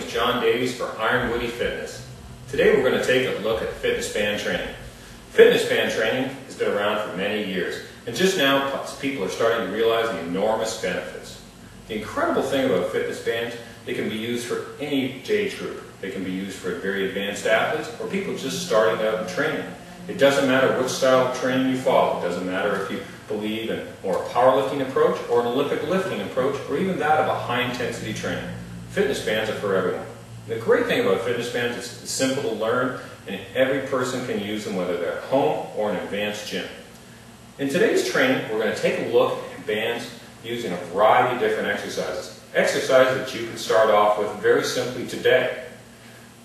is John Davies for Iron Woody Fitness. Today we're going to take a look at fitness band training. Fitness band training has been around for many years, and just now people are starting to realize the enormous benefits. The incredible thing about fitness bands, they can be used for any age group. They can be used for very advanced athletes or people just starting out in training. It doesn't matter which style of training you follow. It doesn't matter if you believe in more powerlifting approach or an Olympic lifting approach or even that of a high-intensity training. Fitness bands are for everyone. The great thing about fitness bands is it's simple to learn and every person can use them whether they're at home or in an advanced gym. In today's training, we're going to take a look at bands using a variety of different exercises. Exercises that you can start off with very simply today.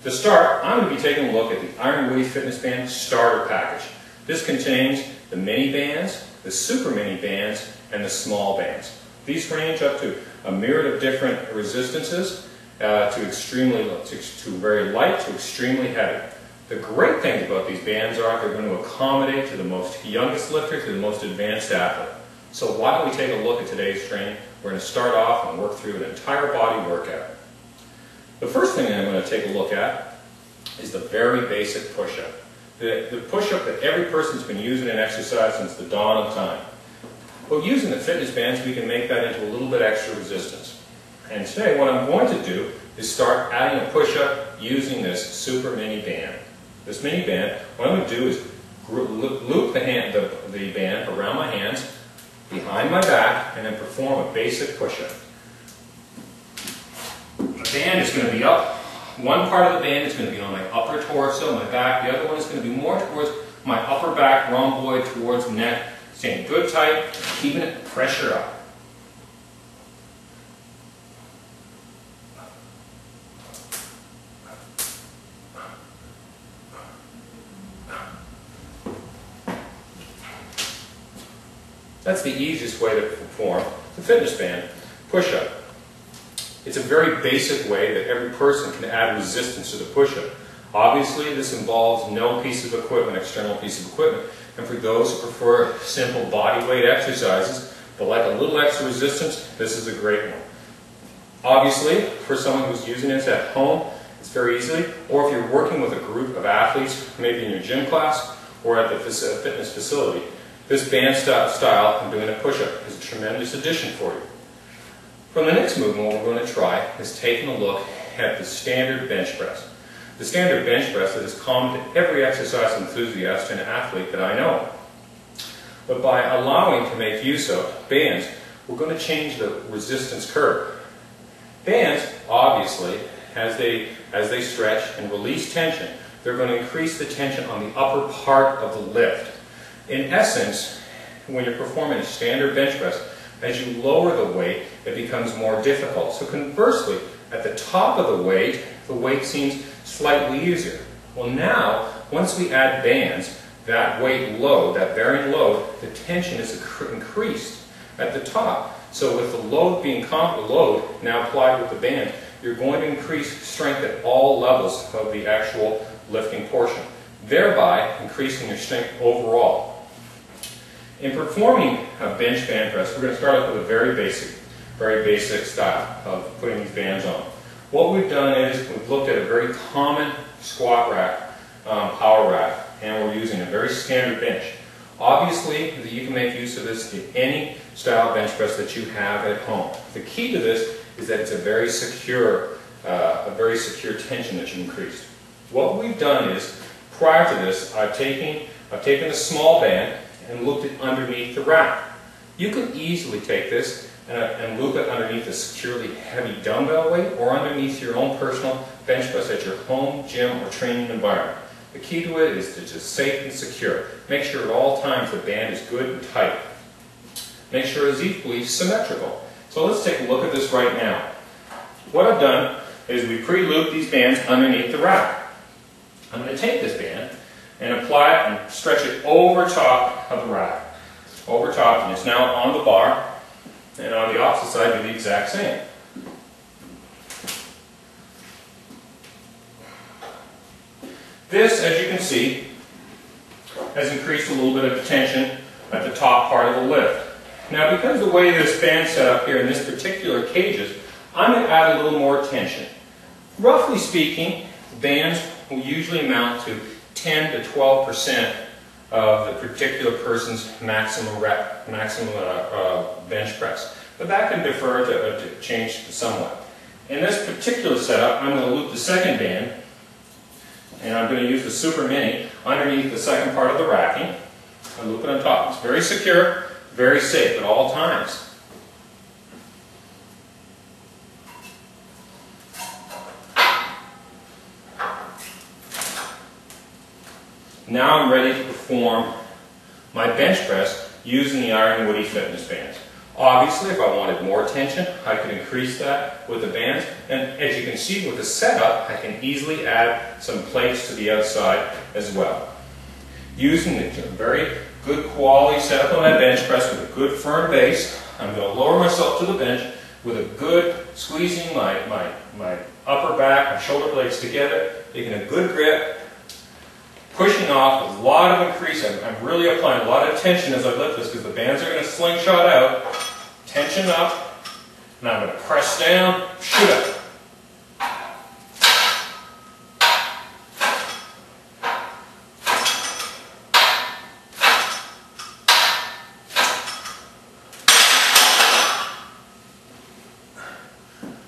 To start, I'm going to be taking a look at the Iron Woody Fitness Band Starter Package. This contains the mini bands, the super mini bands, and the small bands. These range up to a myriad of different resistances to very light to extremely heavy. The great thing about these bands are they're going to accommodate to the most youngest lifter to the most advanced athlete. So why don't we take a look at today's training? We're going to start off and work through an entire body workout. The first thing I'm going to take a look at is the very basic push-up. The push-up that every person's been using in exercise since the dawn of time. Well, using the fitness bands, we can make that into a little bit extra resistance. And today, what I'm going to do is start adding a push-up using this super mini band. This mini band, what I'm going to do is loop the band around my hands, behind my back, and then perform a basic push-up. The band is going to be up. One part of the band is going to be on my upper torso, my back. The other one is going to be more towards my upper back, rhomboid, towards the neck. Staying good tight, keeping it pressure up. That's the easiest way to perform the fitness band push-up. It's a very basic way that every person can add resistance to the push-up. Obviously, this involves no piece of equipment, external piece of equipment. And for those who prefer simple body weight exercises, but like a little extra resistance, this is a great one. Obviously, for someone who's using this at home, it's very easily, or if you're working with a group of athletes, maybe in your gym class or at the fitness facility, this band style of doing a push-up is a tremendous addition for you. From the next movement, what we're going to try is taking a look at the standard bench press. The standard bench press that is common to every exercise enthusiast and athlete that I know. But by allowing to make use of bands, we're going to change the resistance curve. Bands, obviously, as they stretch and release tension, they're going to increase the tension on the upper part of the lift. In essence, when you're performing a standard bench press, as you lower the weight, it becomes more difficult. So conversely, at the top of the weight seems slightly easier. Well now, once we add bands, that weight load, that bearing load, the tension is increased at the top. So with the load now applied with the band, you're going to increase strength at all levels of the actual lifting portion, thereby increasing your strength overall. In performing a bench band press, we're going to start off with a very basic style of putting these bands on. What we've done is we've looked at a very common squat rack, power rack, and we're using a very standard bench. Obviously, you can make use of this in any style bench press that you have at home. The key to this is that it's a very secure tension that you increased. What we've done is, prior to this, I've taken a small band and looped it underneath the rack. You can easily take this and loop it underneath a securely heavy dumbbell weight or underneath your own personal bench press at your home, gym, or training environment. The key to it is to just safe and secure. Make sure at all times the band is good and tight. Make sure it's equally symmetrical. So let's take a look at this right now. What I've done is we pre-looped these bands underneath the rack. I'm going to take this band and apply it and stretch it over top of the rack. Over top, and it's now on the bar. And on the opposite side, do the exact same. This, as you can see, has increased a little bit of the tension at the top part of the lift. Now, because the way this band's set up here in this particular cages, I'm going to add a little more tension. roughly speaking, bands will usually amount to 10 to 12% of the particular person's maximum bench press. But that can differ to change somewhat. In this particular setup, I'm going to loop the second band, and I'm going to use the Super Mini underneath the second part of the racking. I loop it on top. It's very secure, very safe at all times. Now I'm ready to perform my bench press using the Iron Woody fitness bands. Obviously, if I wanted more tension, I could increase that with the bands. And as you can see with the setup, I can easily add some plates to the outside as well. Using the very good quality setup on my bench press with a good firm base, I'm going to lower myself to the bench with a good squeezing my upper back and shoulder blades together, taking a good grip, pushing off a lot of increase. I'm really applying a lot of tension as I lift this because the bands are going to slingshot out. Tension up, and I'm going to press down, shoot up.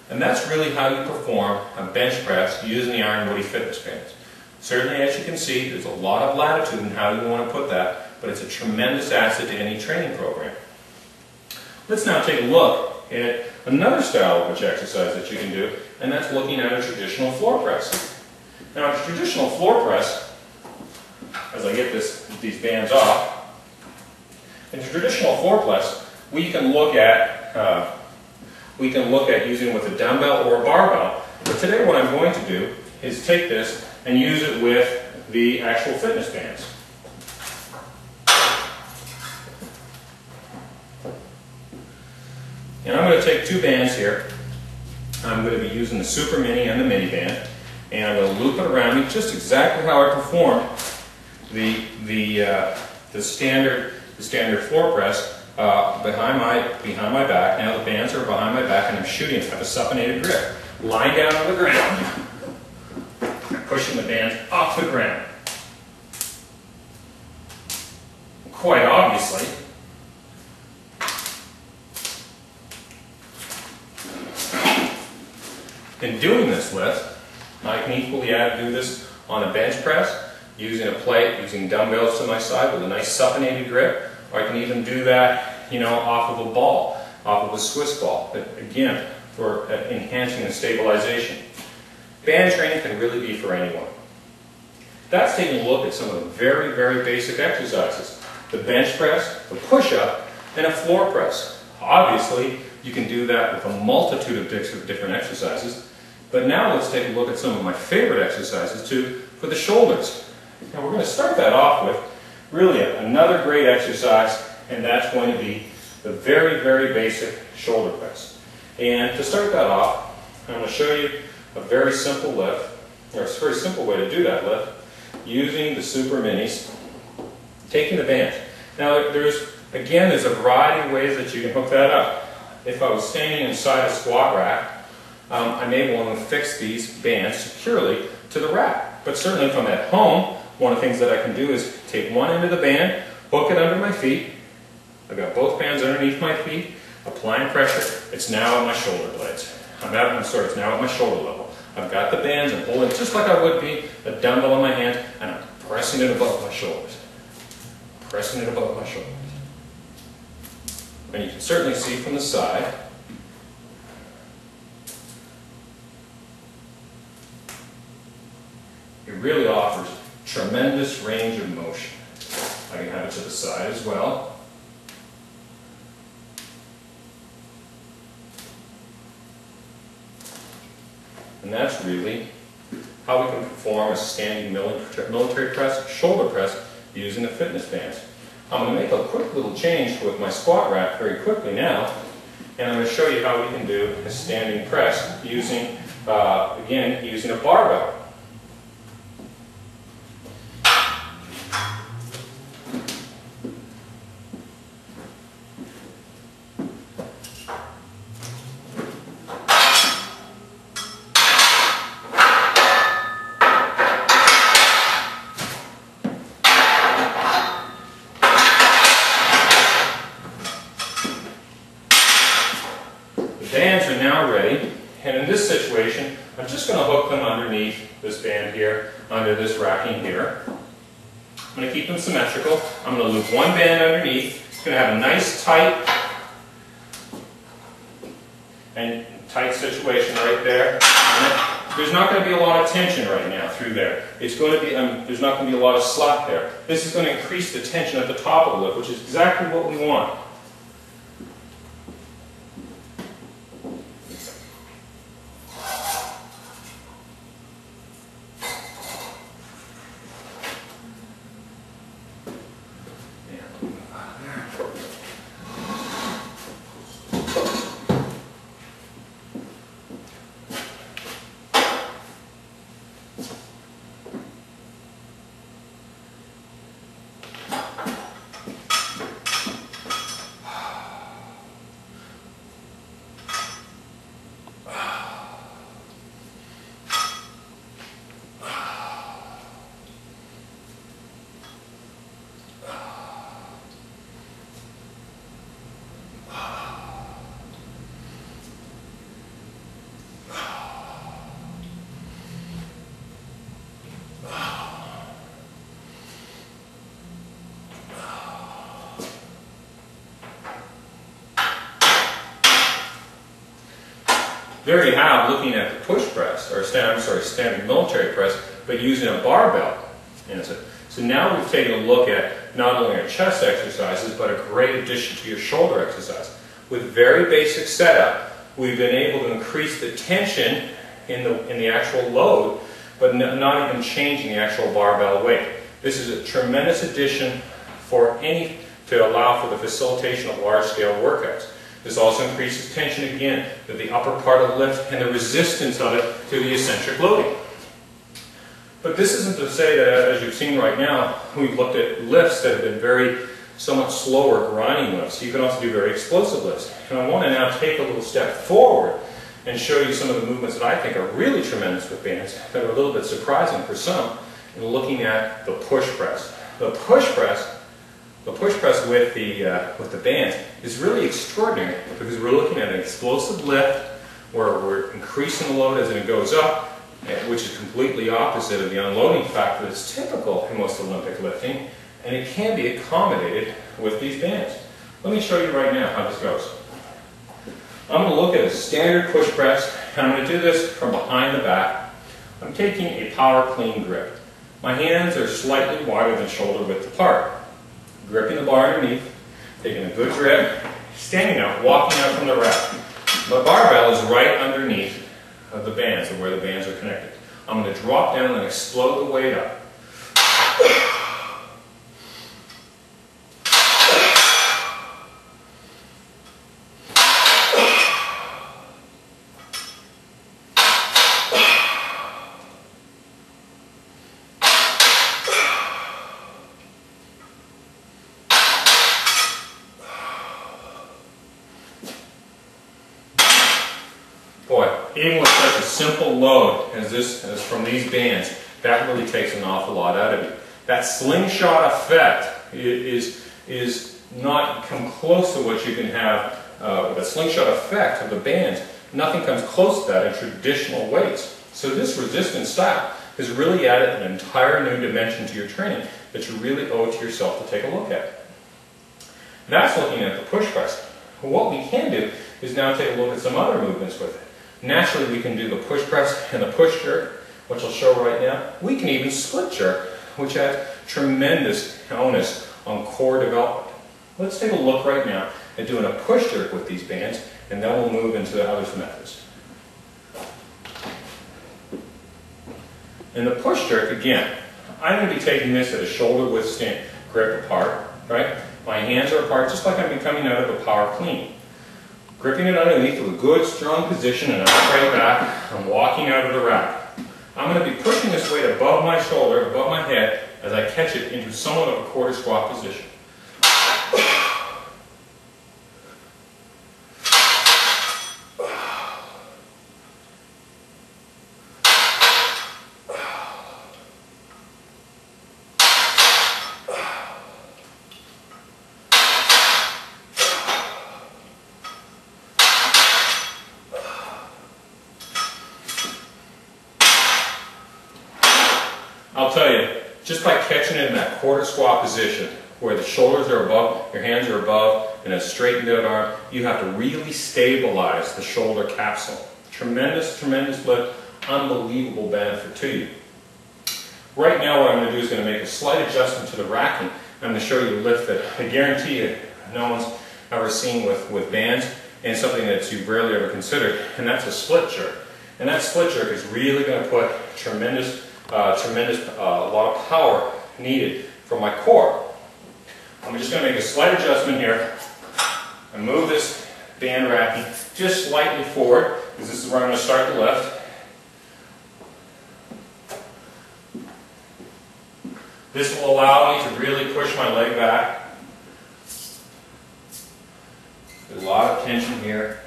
And that's really how you perform a bench press using the Iron Woody fitness bands. Certainly, as you can see, there's a lot of latitude in how you want to put that, but it's a tremendous asset to any training program. Let's now take a look at another style of bench exercise that you can do, and that's looking at a traditional floor press. Now, a traditional floor press, as I get these bands off, in a traditional floor press, we can look at using with a dumbbell or a barbell. But today, what I'm going to do is take this and use it with the actual fitness bands. And I'm going to take two bands here. I'm going to be using the Super Mini and the Mini Band, and I'm going to loop it around me just exactly how I performed the standard floor press behind my back. Now the bands are behind my back, and I'm shooting. I have a supinated grip, lying down on the ground, pushing the bands off the ground. Quite obviously, in doing this lift, I can equally do this on a bench press, using a plate, using dumbbells to my side with a nice supinated grip, or I can even do that, off of a ball, off of a Swiss ball, but again, for enhancing the stabilization. Band training can really be for anyone. That's taking a look at some of the very, very basic exercises. The bench press, the push-up, and a floor press. Obviously, you can do that with a multitude of different exercises. But now let's take a look at some of my favorite exercises too for the shoulders. Now we're going to start that off with really another great exercise, and that's going to be the very, very basic shoulder press. And to start that off, I'm going to show you a very simple lift, or a very simple way to do that lift, using the Super Minis, taking the bands. Now there's a variety of ways that you can hook that up. If I was standing inside a squat rack, I may want to fix these bands securely to the rack. But certainly if I'm at home, one of the things that I can do is take one end of the band, hook it under my feet. I've got both bands underneath my feet, applying pressure. It's now at my shoulder blades. It's now at my shoulder level. I've got the bands, I'm holding it just like I would be a dumbbell in my hand, and I'm pressing it above my shoulders. Pressing it above my shoulders. And you can certainly see from the side, it really offers tremendous range of motion. I can have it to the side as well. And that's really how we can perform a standing military press, shoulder press, using the fitness bands. I'm going to make a quick little change with my squat rack very quickly now, and I'm going to show you how we can do a standing press using, again, using a barbell. going to hook them underneath this band here, under this racking here. I'm going to keep them symmetrical. I'm going to loop one band underneath. It's going to have a nice tight situation right there. There's not going to be a lot of tension right now through there. It's going to be, there's not going to be a lot of slack there. This is going to increase the tension at the top of the lift, which is exactly what we want. There you have, looking at the push press, or standard military press, but using a barbell. So now we've taken a look at not only our chest exercises, but a great addition to your shoulder exercise. With very basic setup, we've been able to increase the tension in the actual load, but not even changing the actual barbell weight. This is a tremendous addition to allow for the facilitation of large-scale workouts. This also increases tension again to the upper part of the lift and the resistance of it to the eccentric loading. But this isn't to say that, as you've seen right now, we've looked at lifts that have been somewhat slower grinding lifts. You can also do very explosive lifts. And I want to now take a little step forward and show you some of the movements that I think are really tremendous with bands, that are a little bit surprising for some, in looking at the push press. The push press with the bands is really extraordinary because we're looking at an explosive lift where we're increasing the load as it goes up, which is completely opposite of the unloading factor that's typical in most Olympic lifting, and it can be accommodated with these bands. Let me show you right now how this goes. I'm going to look at a standard push press, and I'm going to do this from behind the back. I'm taking a power clean grip. My hands are slightly wider than shoulder width apart. Gripping the bar underneath, taking a good grip, standing up, walking out from the rack. My barbell is right underneath the bands, or where the bands are connected. I'm going to drop down and explode the weight up. Boy, even with such a simple load as from these bands, that really takes an awful lot out of you. That slingshot effect is not come close to what you can have. The slingshot effect of the bands, nothing comes close to that in traditional weights. So this resistance style has really added an entire new dimension to your training that you really owe it to yourself to take a look at. That's looking at the push press. What we can do is now take a look at some other movements with it. Naturally, we can do the push press and the push jerk, which I'll show right now. We can even split jerk, which adds tremendous onus on core development. Let's take a look right now at doing a push jerk with these bands, and then we'll move into the other methods. In the push jerk, again, I'm going to be taking this at a shoulder width grip apart, right? My hands are apart, just like I'm coming out of a power clean. Gripping it underneath with a good, strong position and an upright back. I'm walking out of the rack. I'm going to be pushing this weight above my shoulder, above my head, as I catch it into somewhat of a quarter squat position. I'll tell you, just by catching it in that quarter squat position, where the shoulders are above, your hands are above, and a straightened out arm, you have to really stabilize the shoulder capsule. Tremendous, tremendous lift, unbelievable benefit to you. Right now what I'm going to do is going to make a slight adjustment to the racking. I'm going to show you a lift that I guarantee you no one's ever seen with bands, and something that you've rarely ever considered, and that's a split jerk. And that split jerk is really going to put a lot of power needed from my core. I'm just going to make a slight adjustment here and move this band racking just slightly forward, because this is where I'm going to start the lift. This will allow me to really push my leg back. There's a lot of tension here.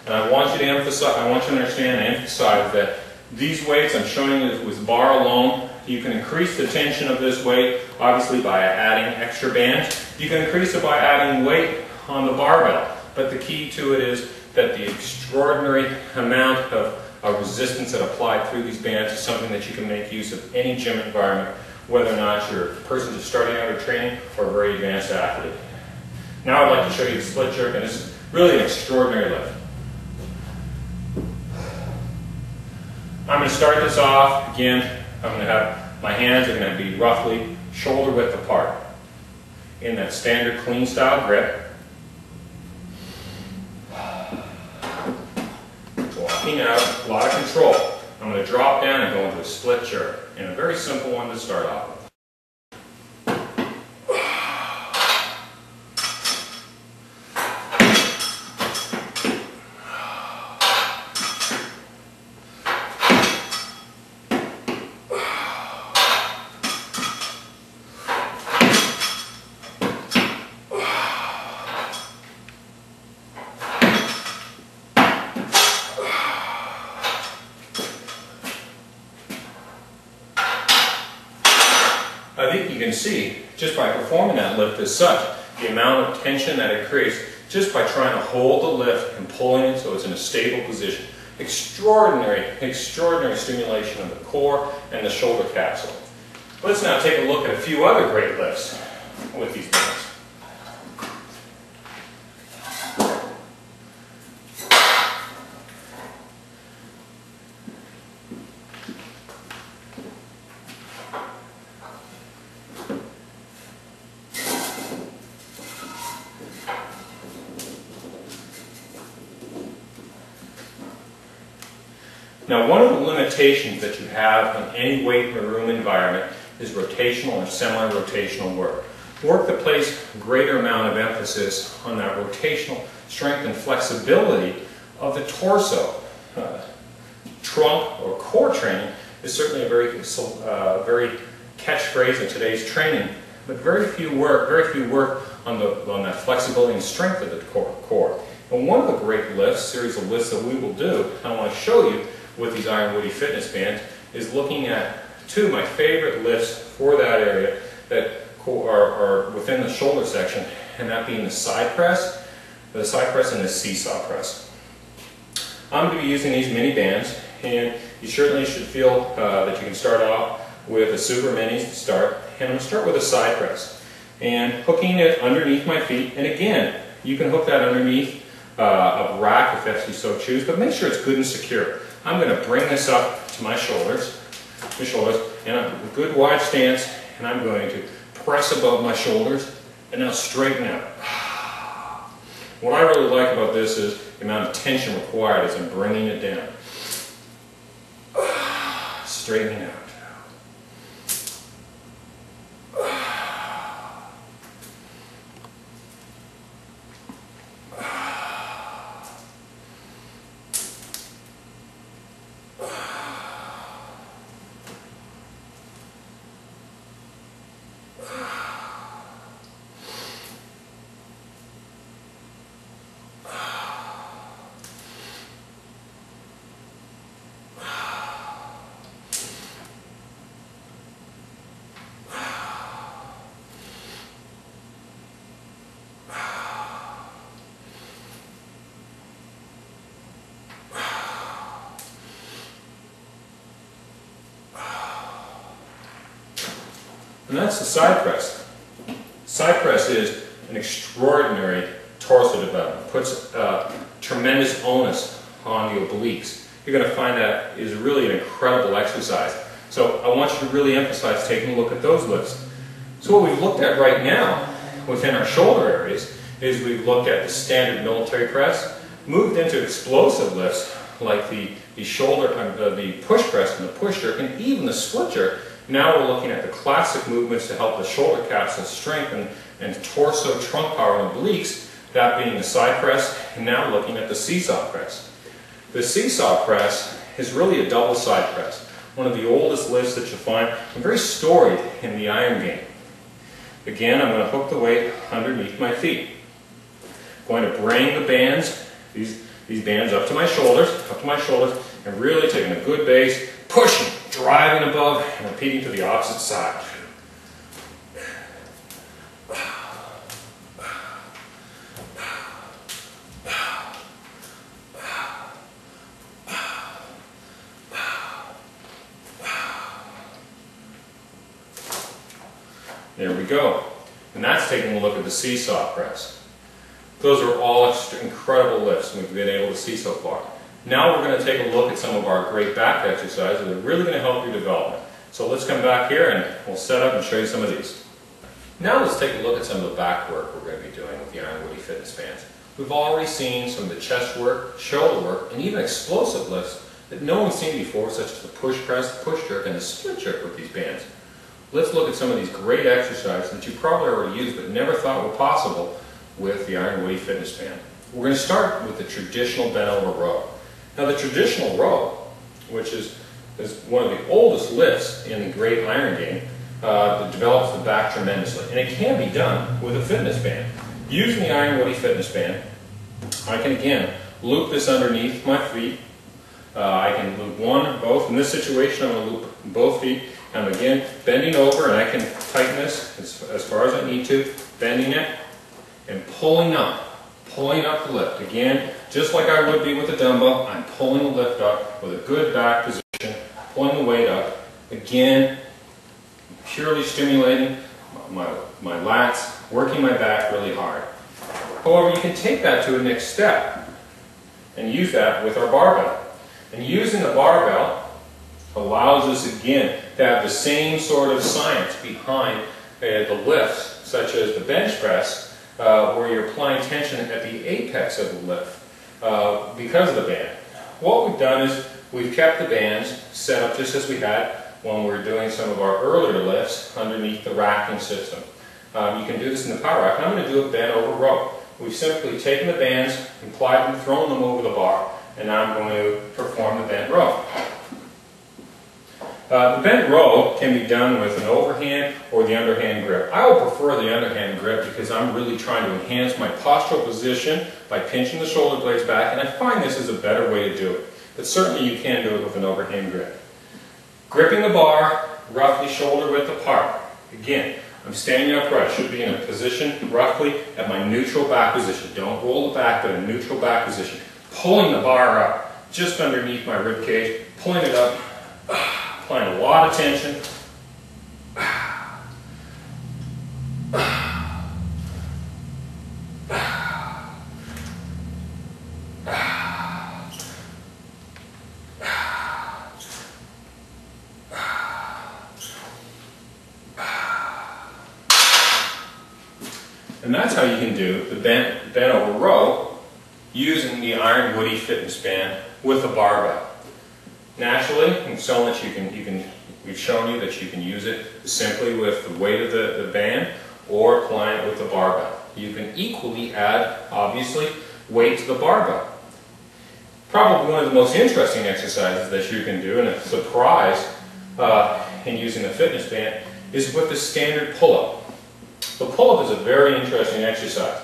And I want you to emphasize, I want you to understand and emphasize that these weights, I'm showing you with bar alone, you can increase the tension of this weight, obviously by adding extra bands. You can increase it by adding weight on the barbell. But the key to it is that the extraordinary amount of resistance that applied through these bands is something that you can make use of any gym environment, whether or not you're a person just starting out or training or a very advanced athlete. Now I'd like to show you the split jerk, and this is really an extraordinary lift. I'm going to start this off, again, I'm going to have, my hands are going to be roughly shoulder width apart in that standard clean style grip. Walking out, a lot of control. I'm going to drop down and go into a split jerk, and a very simple one to start off with. I think you can see, just by performing that lift as such, the amount of tension that it creates just by trying to hold the lift and pulling it so it's in a stable position. Extraordinary, extraordinary stimulation of the core and the shoulder capsule. Let's now take a look at a few other great lifts with these bands. Now, one of the limitations that you have in any weight room environment is rotational or semi-rotational work. Work that places a greater amount of emphasis on that rotational strength and flexibility of the torso. Trunk or core training is certainly a very catchphrase in today's training, but very few work on that flexibility and strength of the core. And one of the great lifts, series of lifts that we will do, I want to show you with these Iron Woody fitness bands, is looking at two of my favorite lifts for that area that are within the shoulder section, and that being the side press and the seesaw press. I'm going to be using these mini bands, and you certainly should feel that you can start off with a Super Minis to start, and I'm going to start with a side press and hooking it underneath my feet. And again, you can hook that underneath a rack if you so choose, but make sure it's good and secure. I'm going to bring this up to my shoulders, and a good wide stance, and I'm going to press above my shoulders and now straighten out. What I really like about this is the amount of tension required as I'm bringing it down. Straightening out. and that's the side press. Side press is an extraordinary torso development. It puts tremendous onus on the obliques. You're going to find that is really an incredible exercise. So I want you to really emphasize taking a look at those lifts. So what we've looked at right now within our shoulder areas is we've looked at the standard military press, moved into explosive lifts like the shoulder, the push press and the push jerk, and even the split jerk. Now we're looking at the classic movements to help the shoulder capsule strengthen and torso trunk power and obliques, that being the side press, and now looking at the seesaw press. The seesaw press is really a double side press, one of the oldest lifts that you'll find, and very storied in the iron game. Again, I'm going to hook the weight underneath my feet. I'm going to bring the bands, these bands up to my shoulders, and really taking a good base, pushing, driving above, and repeating to the opposite side. There we go. And that's taking a look at the seesaw press. Those are all incredible lifts we've been able to see so far. Now we're going to take a look at some of our great back exercises that are really going to help your development. So let's come back here and we'll set up and show you some of these. Now let's take a look at some of the back work we're going to be doing with the Arnel Ricafranca fitness bands. We've already seen some of the chest work, shoulder work, and even explosive lifts that no one's seen before, such as the push press, the push jerk, and the split jerk with these bands. Let's look at some of these great exercises that you probably already used but never thought were possible with the Arnel Ricafranca fitness band. We're going to start with the traditional bent over row. Now the traditional row, which is one of the oldest lifts in the great iron game, that develops the back tremendously. And it can be done with a fitness band. Using the Arnel Ricafranca fitness band, I can again loop this underneath my feet. I can loop one or both. In this situation, I'm going to loop both feet. I'm again bending over, and I can tighten this as far as I need to, bending it and pulling up the lift. Again, just like I would be with a dumbbell, I'm pulling the lift up with a good back position, pulling the weight up. Again, purely stimulating my lats, working my back really hard. However, you can take that to a next step and use that with our barbell. And using the barbell allows us again to have the same sort of science behind the lifts, such as the bench press, where you're applying tension at the apex of the lift because of the band. What we've done is we've kept the bands set up just as we had when we were doing some of our earlier lifts underneath the racking system. You can do this in the power rack. I'm going to do a bent over row. We've simply taken the bands, applied them, thrown them over the bar, and now I'm going to perform the bent row. The bent row can be done with an overhand or the underhand grip. I will prefer the underhand grip because I'm really trying to enhance my postural position by pinching the shoulder blades back, and I find this is a better way to do it. But certainly you can do it with an overhand grip. Gripping the bar, roughly shoulder width apart. Again, I'm standing upright. I should be in a position roughly at my neutral back position. Don't roll the back, but a neutral back position. Pulling the bar up just underneath my rib cage, pulling it up, applying a lot of tension. And that's how you can do the bent over row using the Arnel Ricafranca fitness band with a barbell. Naturally, we've shown you that you can use it simply with the weight of the band or applying it with the barbell. You can equally add, obviously, weight to the barbell. Probably one of the most interesting exercises that you can do, and a surprise in using the fitness band, is with the standard pull-up. The pull-up is a very interesting exercise.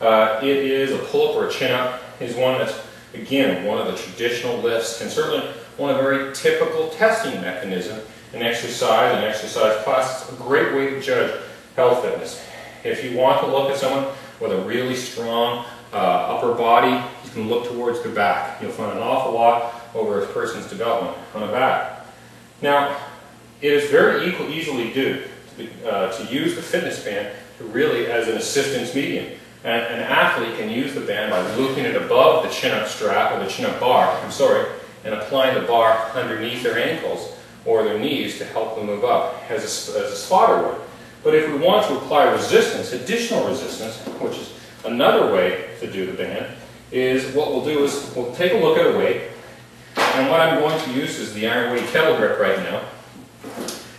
It is a pull-up or a chin-up is one that's, again, one of the traditional lifts, and certainly one of a very typical testing mechanism in exercise and exercise class. It's a great way to judge health fitness. If you want to look at someone with a really strong upper body, you can look towards the back. You'll find an awful lot over a person's development on the back. Now, it is very easily to use the fitness band really as an assistance medium. An athlete can use the band by looping it above the chin-up strap, or the chin-up bar, and applying the bar underneath their ankles or their knees to help them move up, as a spotter would. But if we want to apply resistance, additional resistance, which is another way to do the band, is what we'll do is we'll take a look at a weight, and what I'm going to use is the iron weight kettle grip right now,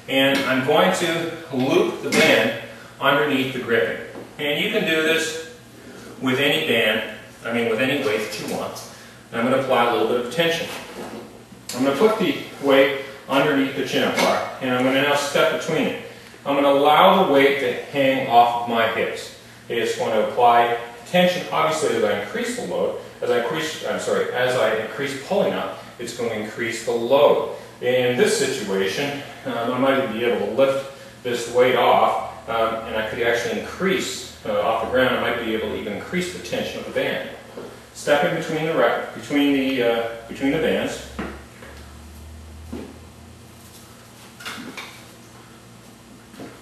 and I'm going to loop the band underneath the gripping. And you can do this with any band, with any weight that you want. And I'm going to apply a little bit of tension. I'm going to put the weight underneath the chin-up bar, and I'm going to now step between it. I'm going to allow the weight to hang off of my hips. It's going to apply tension, obviously, as I increase the load. As I increase pulling up, it's going to increase the load. In this situation, I might be able to lift this weight off, and I could actually increase off the ground. I might be able to even increase the tension of the band. Stepping between the bands.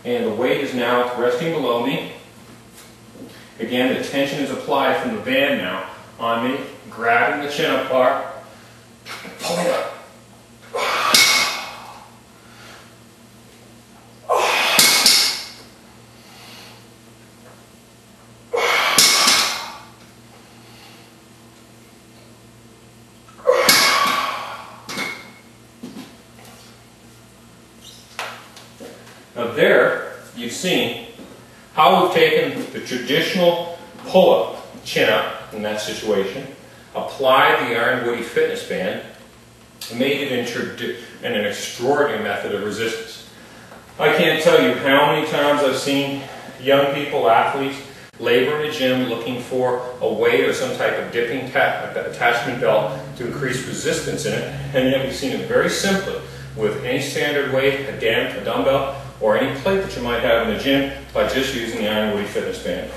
And the weight is now resting below me. Again, the tension is applied from the band now on me, grabbing the chin-up bar, pulling up. Now there, you've seen how we've taken the traditional pull-up, chin-up in that situation, applied the Iron Woody fitness band, and made it into an extraordinary method of resistance. I can't tell you how many times I've seen young people, athletes, labor in a gym looking for a weight or some type of dipping attachment belt to increase resistance in it, and yet we've seen it very simply with any standard weight, a dumbbell, or any plate that you might have in the gym by just using the Iron Woody fitness band.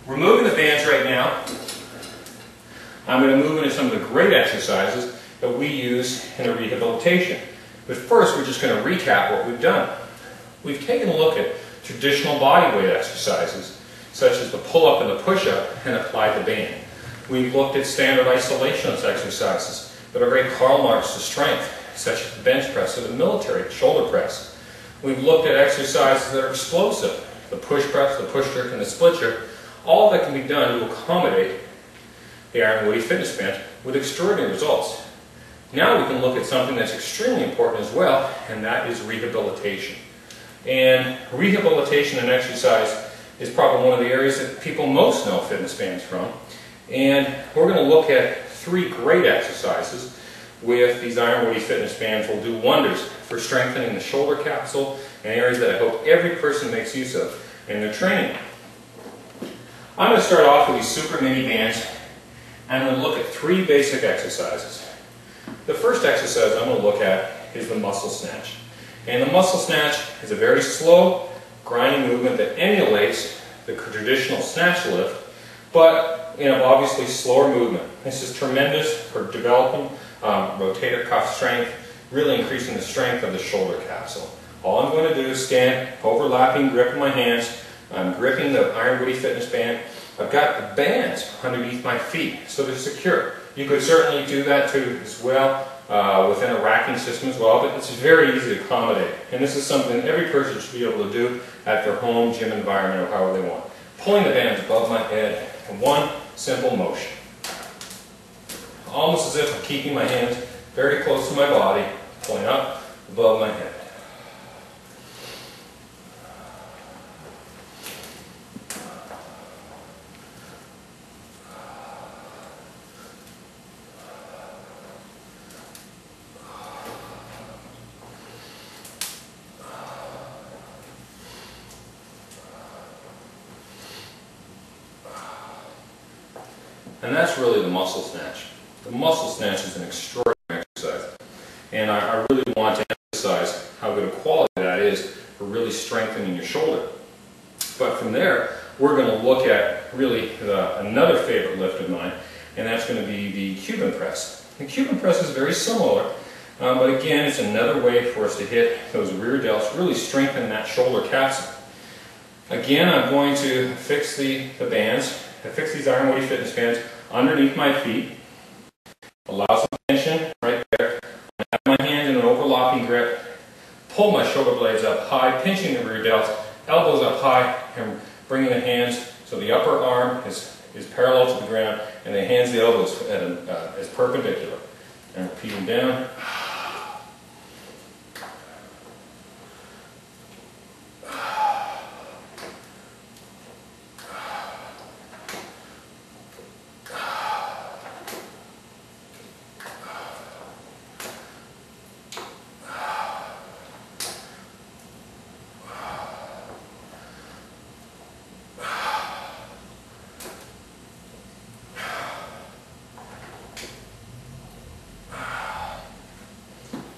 Removing the bands right now, I'm going to move into some of the great exercises that we use in a rehabilitation. But first, we're just going to recap what we've done. We've taken a look at traditional body weight exercises, such as the pull-up and the push-up, and applied the band. We've looked at standard isolationist exercises that are very Karl Marx to strength, such as the bench press or the military shoulder press. We've looked at exercises that are explosive, the push press, the push jerk, and the split jerk, all that can be done to accommodate the Iron Woody fitness band with extraordinary results. Now we can look at something that's extremely important as well, and that is rehabilitation. And rehabilitation and exercise is probably one of the areas that people most know fitness bands from. And we're going to look at 3 great exercises with these Iron Woody fitness bands will do wonders for strengthening the shoulder capsule and areas that I hope every person makes use of in their training. I'm going to start off with these super mini bands, and I'm going to look at 3 basic exercises. The first exercise I'm going to look at is the muscle snatch. And the muscle snatch is a very slow, grinding movement that emulates the traditional snatch lift, but obviously slower movement. This is tremendous for developing rotator cuff strength, really increasing the strength of the shoulder capsule. All I'm going to do is stand, overlapping grip in my hands. I'm gripping the Iron Woody fitness band. I've got the bands underneath my feet, so they're secure. You could certainly do that too as well within a racking system as well, but it's very easy to accommodate. And this is something every person should be able to do at their home gym environment or however they want. Pulling the bands above my head in one simple motion. Almost as if I'm keeping my hands very close to my body, pulling up above my head. And that's really the muscle snatch. The muscle snatch is an extraordinary exercise. And I really want to emphasize how good a quality that is for really strengthening your shoulder. But from there, we're going to look at really another favorite lift of mine, and that's going to be the Cuban press. The Cuban press is very similar But again, it's another way for us to hit those rear delts, really strengthen that shoulder capsule. Again, I'm going to fix the bands, fix these Iron Woody Fitness Bands underneath my feet. Allow some tension right there. I have my hands in an overlapping grip. Pull my shoulder blades up high, pinching the rear delts, elbows up high, and bringing the hands so the upper arm is parallel to the ground, and the hands, the elbows is perpendicular. And repeating down.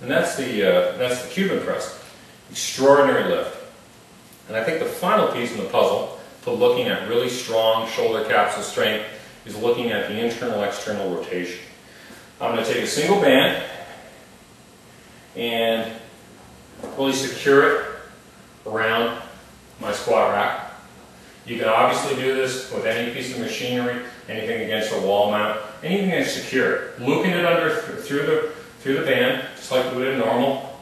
And that's the Cuban press. Extraordinary lift. And I think the final piece in the puzzle to looking at really strong shoulder capsule strength is looking at the internal-external rotation. I'm going to take a single band and really secure it around my squat rack. You can obviously do this with any piece of machinery, anything against a wall mount, anything that's secure. Looping it under through the band, just like we would in normal.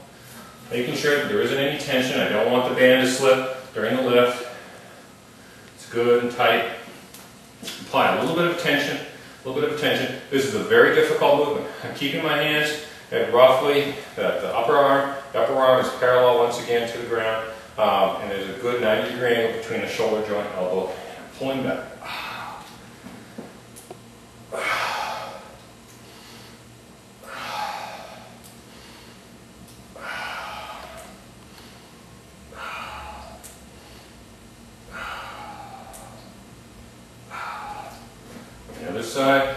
Making sure that there isn't any tension. I don't want the band to slip during the lift. It's good and tight. Apply a little bit of tension, This is a very difficult movement. I'm keeping my hands at roughly the upper arm. The upper arm is parallel once again to the ground. And there's a good 90-degree angle between the shoulder joint and elbow. Pulling back. The other side.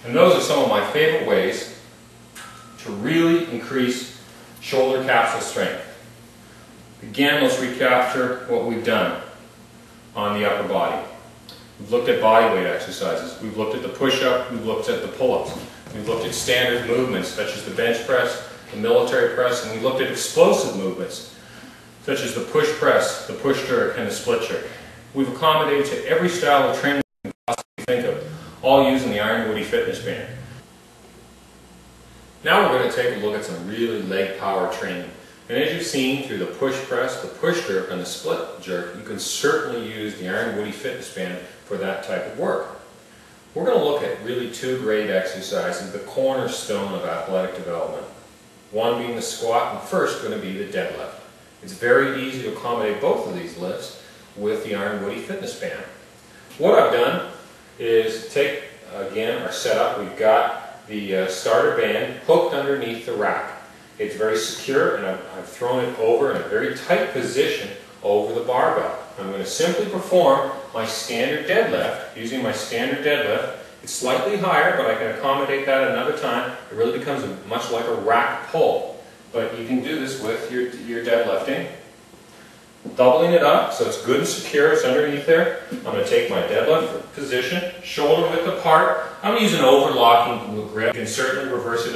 And those are some of my favorite ways to really increase shoulder capsule strength. Again, let's recapture what we've done on the upper body. We've looked at body weight exercises. We've looked at the push-up. We've looked at the pull-ups. We've looked at standard movements such as the bench press, the military press, and we looked at explosive movements such as the push press, the push jerk, and the split jerk. We've accommodated to every style of training you can possibly think of, all using the Iron Woody Fitness Band. Now we're going to take a look at some really leg power training. And as you've seen through the push press, the push jerk, and the split jerk, you can certainly use the Iron Woody Fitness Band for that type of work. We're going to look at really two great exercises, the cornerstone of athletic development. One being the squat, and first going to be the deadlift. It's very easy to accommodate both of these lifts with the Iron Woody Fitness Band. What I've done is take, again, our setup. We've got the starter band hooked underneath the rack. It's very secure, and I've thrown it over in a very tight position over the barbell. I'm going to simply perform my standard deadlift, using my standard deadlift. It's slightly higher, but I can accommodate that another time. It really becomes much like a rack pull. But you can do this with your deadlifting. Doubling it up so it's good and secure, it's underneath there. I'm going to take my deadlift position, shoulder width apart. I'm going to use an overlocking grip. You can certainly reverse it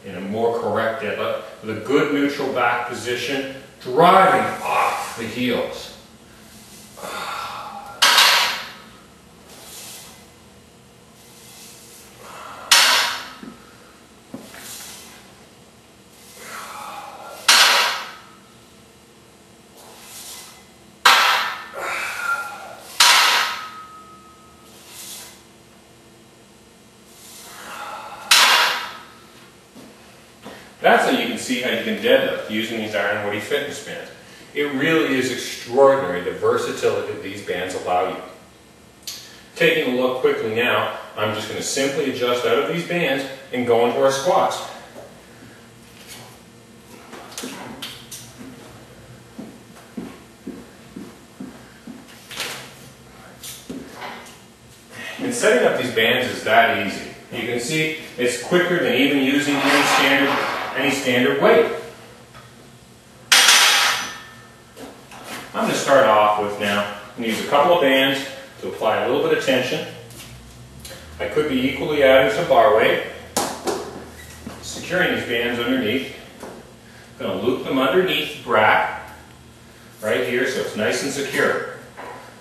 in a more correct deadlift with a good neutral back position, driving off the heels. That's how you can see how you can deadlift using these Iron Woody Fitness Bands. It really is extraordinary the versatility that these bands allow you. Taking a look quickly now, I'm just going to simply adjust out of these bands and go into our squats. And setting up these bands is that easy. You can see it's quicker than even using any standard weight. I'm going to start off with now, I'm going to use a couple of bands to apply a little bit of tension. I could be equally adding some bar weight. Securing these bands underneath. I'm going to loop them underneath the rack, right here, so it's nice and secure.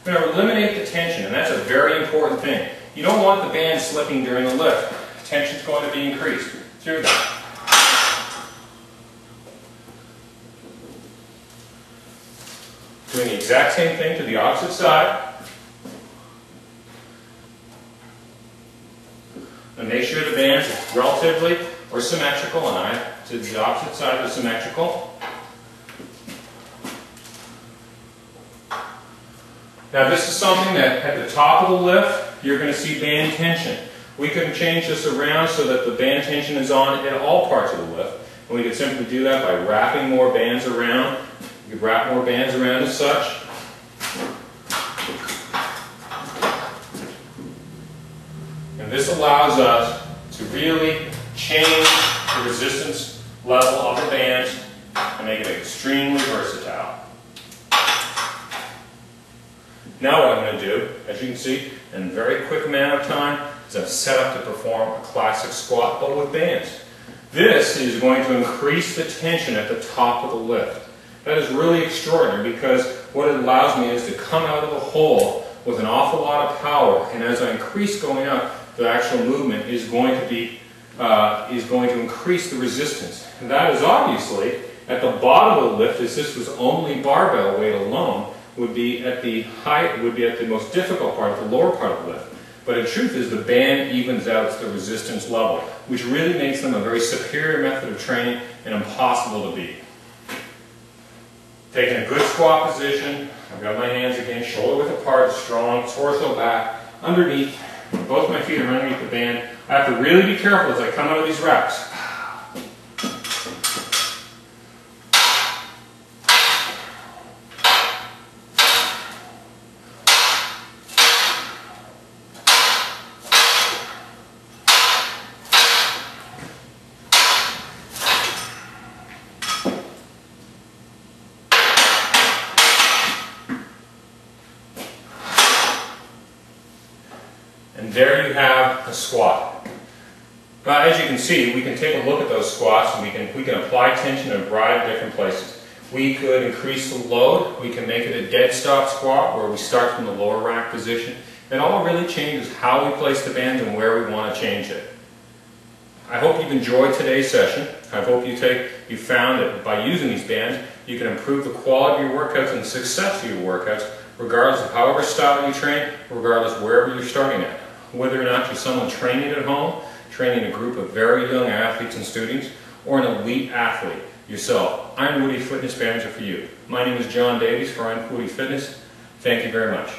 I'm going to eliminate the tension, and that's a very important thing. You don't want the band slipping during the lift. Tension is going to be increased. Through that. Doing the exact same thing to the opposite side. And make sure the bands are relatively or symmetrical, and to the opposite side are symmetrical. Now this is something that at the top of the lift, you're going to see band tension. We can change this around so that the band tension is on at all parts of the lift. And we can simply do that by wrapping more bands around. You can wrap more bands around as such. And this allows us to really change the resistance level of the bands and make it extremely versatile. Now what I'm going to do, as you can see, in a very quick amount of time, is I'm set up to perform a classic squat but with bands. This is going to increase the tension at the top of the lift. That is really extraordinary because what it allows me is to come out of the hole with an awful lot of power, and as I increase going up, the actual movement is going to increase the resistance. And that is obviously at the bottom of the lift, as this was only barbell weight alone, would be at the most difficult part, the lower part of the lift. But the truth is the band evens out the resistance level, which really makes them a very superior method of training and impossible to beat. Taking a good squat position, I've got my hands again, shoulder width apart, strong, torso back, underneath, both my feet are underneath the band. I have to really be careful as I come out of these reps. And there you have a squat. Now, as you can see, we can take a look at those squats and we can apply tension in a variety of different places. We could increase the load. We can make it a dead stop squat where we start from the lower rack position. It all really changes how we place the bands and where we want to change it. I hope you've enjoyed today's session. I hope you found that by using these bands, you can improve the quality of your workouts and the success of your workouts, regardless of however style you train, regardless of wherever you're starting at. Whether or not you're someone training at home, training a group of very young athletes and students, or an elite athlete yourself, Iron Woody Fitness Bands are for you. My name is John Davies for Iron Woody Fitness. Thank you very much.